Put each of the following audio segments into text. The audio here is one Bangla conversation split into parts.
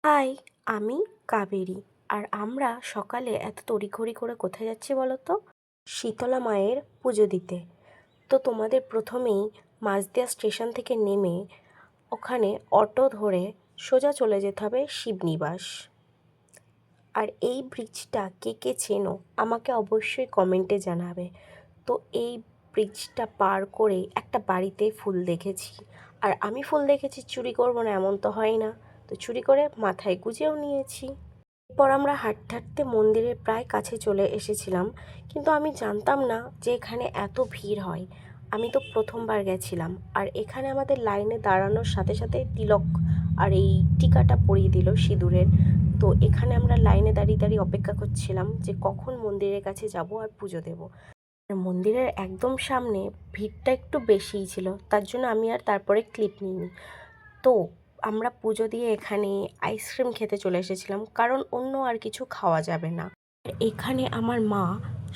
হাই, আমি কাবেরী। আর আমরা সকালে এত তড়িঘড়ি করে কোথায় যাচ্ছি বলো তো? শীতলা মায়ের পুজো দিতে। তো তোমাদের প্রথমেই মাঝদিয়া স্টেশন থেকে নেমে ওখানে অটো ধরে সোজা চলে যেতে হবে শিবনিবাস। আর এই ব্রিজটা কে কে চেনো আমাকে অবশ্যই কমেন্টে জানাবে। তো এই ব্রিজটা পার করে একটা বাড়িতে ফুল দেখেছি। আর আমি ফুল দেখেছি, চুরি করবো না এমন তো হয় না। তো চুরি করে মাথায় গুজেও নিয়েছি। এরপর আমরা হাঁটতে হাঁটতে মন্দিরের প্রায় কাছে চলে এসেছিলাম, কিন্তু আমি জানতাম না যে এখানে এত ভিড় হয়। আমি তো প্রথমবার গেছিলাম, আর এখানে আমাদের লাইনে দাঁড়ানোর সাথে সাথে তিলক আর এই টিকাটা পরিয়ে দিল সিঁদুরের। তো এখানে আমরা লাইনে দাঁড়িয়ে দাঁড়িয়ে অপেক্ষা করছিলাম যে কখন মন্দিরের কাছে যাব আর পুজো দেব। আর মন্দিরের একদম সামনে ভিড়টা একটু বেশিই ছিল, তার জন্য আমি আর তারপরে ক্লিপ নিইনি। তো আমরা পুজো দিয়ে এখানে আইসক্রিম খেতে চলে এসেছিলাম, কারণ অন্য আর কিছু খাওয়া যাবে না। এখানে আমার মা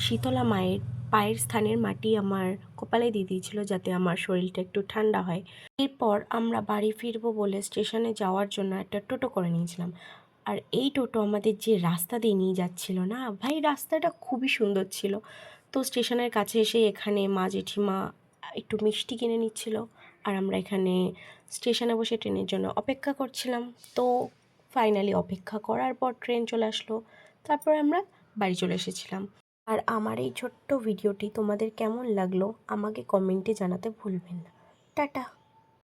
শীতলা মায়ের পায়ের স্থানের মাটি আমার কপালে দিয়ে দিয়েছিল, যাতে আমার শরীরটা একটু ঠান্ডা হয়। এরপর আমরা বাড়ি ফিরবো বলে স্টেশনে যাওয়ার জন্য একটা টোটো করে নিয়েছিলাম। আর এই টোটো আমাদের যে রাস্তা দিয়ে নিয়ে যাচ্ছিল না ভাই, রাস্তাটা খুবই সুন্দর ছিল। তো স্টেশনের কাছে এসে এখানে মা জেঠিমা একটু মিষ্টি কিনে নিচ্ছিল, আর আমরা এখানে স্টেশনে বসে ট্রেনের জন্য অপেক্ষা করছিলাম। তো ফাইনালি অপেক্ষা করার পর ট্রেন চলে আসলো, তারপর আমরা বাড়ি চলে এসেছিলাম। আর আমার এই ছোট্ট ভিডিওটি তোমাদের কেমন লাগলো আমাকে কমেন্টে জানাতে ভুলবেন না। টাটা।